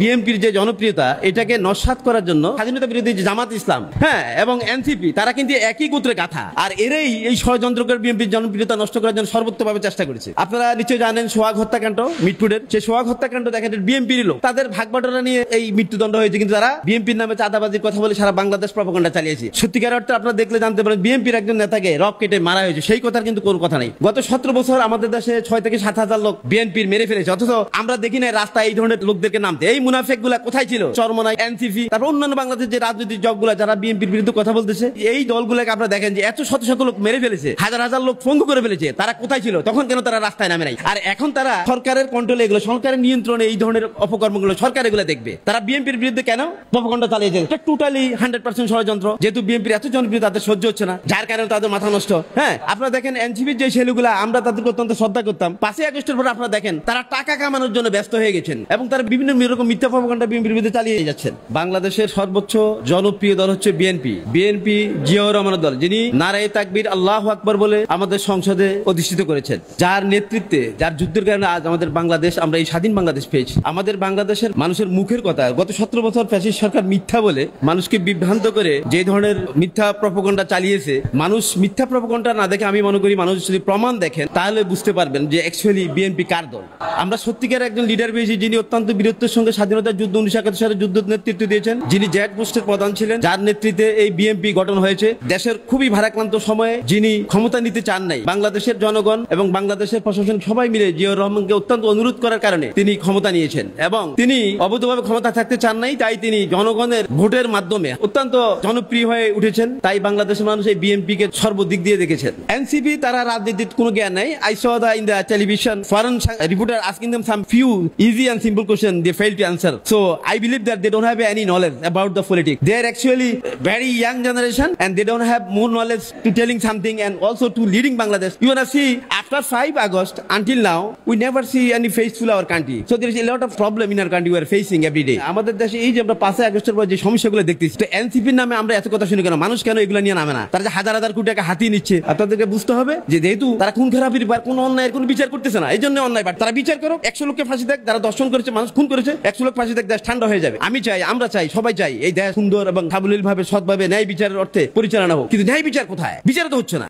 বিএনপির যে জনপ্রিয়তা এটাকে নস্যাৎ করার জন্য স্বাধীনতা বিরোধী যে জামাত ইসলাম এবং এনসিপি তারা কিন্তু একই গোত্রে গাথা, আর এরাই এই ষড়যন্ত্র করে বিএনপির জনপ্রিয়তা নষ্ট করার জন্য সর্বোচ্চভাবে চেষ্টা করেছে। আপনারা নিশ্চয়ই জানেন সোহাগ হত্যাকাণ্ড, মিটফুডের সেই সোহাগ হত্যাকাণ্ড দেখেন বিএনপির লোক, তাদের ভাগবাটোয়ারা নিয়ে এই মৃত্যুদণ্ড হয়েছে, কিন্তু তারা বিএনপির নামে চাঁদাবাজির কথা বলে সারা বাংলাদেশ প্রপাগান্ডা চালিয়েছে। সত্যিকার অর্থে আপনারা দেখলে জানতে পারেন বিএনপির একজন নেতাকে রক কেটে মারা হয়েছে, সেই কথার কিন্তু কোনো কথা নেই। গত 17 বছর আমাদের দেশে 6 থেকে 7 হাজার লোক বিএনপির মেরে ফেলেছে, অথচ আমরা দেখি না রাস্তায় এই ধরনের লোকদেরকে নামতে। এই মুনাফেক গুলা কোথায় ছিল? চরমনাই, এনসিপি, তারপর অন্যান্য বাংলাদেশের যে রাজনৈতিক দলগুলা যারা বিএনপির বিরুদ্ধে কথা বলতেছে, এই দলগুলোকে আপনারা দেখেন যে এত শত শত লোক মেরে ফেলেছে, হাজার হাজার লোক পঙ্গু করে ফেলেছে, তারা কোথায় ছিল তখন? কেন তারা রাস্তায় নামে নাই? আর এখন তারা সরকারের কন্ট্রোলে, এগুলো সরকারের নিয়ন্ত্রণে এই ধরনের অপকর্মগুলো সরকার এগুলো দেখবে। তারা বিএনপির বিরুদ্ধে কেন প্রপাগান্ডা চালিয়েছে? এটা টোটালি 100% ষড়যন্ত্র। যেহেতু বিএনপির এত জনপ্রিয় তাদের সহ্য হচ্ছে না, যার কারণে তাদের মাথা নষ্ট। আপনারা দেখেন এনসিপির যে ছেলেগুলা আমরা তাদেরকে অত্যন্ত শ্রদ্ধা করতাম, 5ই আগস্টের পর আপনারা দেখেন তারা টাকা কামানোর জন্য ব্যস্ত হয়ে গেছেন এবং তারা বিভিন্ন রকম মিথ্যা প্রপাগান্ডা বিএনপির বিরুদ্ধে চালিয়ে যাচ্ছেন। বাংলাদেশের সর্বোচ্চ জনপ্রিয় দল হচ্ছে বিএনপি। বিএনপি জিয়াউর রহমানের দল, যিনি নারায়ে তাকবীর আল্লাহু আকবার বলে আমাদের সংসদে অধিষ্ঠিত করেছেন, যার নেতৃত্বে, যার যুদ্ধের কারণে আজ আমাদের বাংলাদেশ, আমরা এই স্বাধীন বাংলাদেশ পেয়েছি। আমাদের বাংলাদেশের মানুষের মুখের কথা গত 17 বছর ফ্যাসিস্ট সরকার মিথ্যা বলে মানুষকে বিভ্রান্ত করে যে ধরনের মিথ্যা প্রপাগান্ডা চালিয়েছে, মানুষ মিথ্যা প্রপাগান্ডা না দেখে আমি মনে করি মানুষ যদি প্রমাণ দেখেন তাহলে বুঝতে পারবেন যে অ্যাকচুয়ালি বিএনপি কার দল। আমরা সত্যিকার একজন লিডার পেয়েছি যিনি অত্যন্ত বীরত্বের সঙ্গে স্বাধীনতার যুদ্ধ 1971 সালে যুদ্ধ নেতৃত্ব দিয়েছেন, যিনি জেড পোস্টের প্রধান ছিলেন, যার নেতৃত্বে এই বিএনপি গঠন হয়েছে। দেশের খুবই ভারাক্রান্ত সময়ে যিনি ক্ষমতা নিতে চান নাই, বাংলাদেশের জনগণ এবং বাংলাদেশের প্রশাসন সবাই মিলে জিয়াউর রহমানকে অত্যন্ত অনুরোধ করার কারণে তিনি ক্ষমতা নিয়েছেন এবং তিনি অবৈধভাবে ক্ষমতা থাকতে চান নাই, তাই তিনি জনগণের ভোটের মাধ্যমে অত্যন্ত জনপ্রিয় হয়ে উঠেছেন। তাই বাংলাদেশের মানুষ এই বিএনপি কে সর্বদিক দিয়ে দেখেছেন। এনসিপি তারা রাজনীতির কোনো জ্ঞান নাই। I saw in the television foreign reporter asking them some few easy and simple questions they failed to answer. So I believe that they don't have any knowledge about the politics. They are actually very young generation and they don't have more knowledge to telling something and also to leading Bangladesh. You wanna see after 5 August until now we never see any faithful our country. So there is a lot of problem in our country we are facing every day. আমাদের দেশে এই যে আমরা 5 আগস্টের পর যে সমস্যাগুলো দেখতেছি, তো এনসিপির নামে আমরা এত কথা শুনি কেন? মানুষ কেন এগুলো নিয়ে নামে না? তারা যে হাজার হাজার কোটি টাকা হাতিয়ে নিচ্ছে, আপনাদেরকে বুঝতে হবে যে যেহেতু তারা খুন খারাপির কোন অন্যায়ের কোন বিচার করতেছে না, এই জন্য অন্যায়। বাট তারা বিচার করো, 100 লোককে ফাঁসি দেখ, যারা দর্শন করেছে, মানুষ খুন করেছে, 100 লোক ফাঁসি দেখ, দেশ ঠান্ডা হয়ে যাবে। আমি চাই, আমরা চাই, সবাই চাই এই দেশ সুন্দর এবং সাবলীল ভাবে, সৎভাবে, ন্যায় বিচারের অর্থে পরিচালনা হোক। কিন্তু ন্যায় বিচার কোথায়? বিচার তো হচ্ছে না।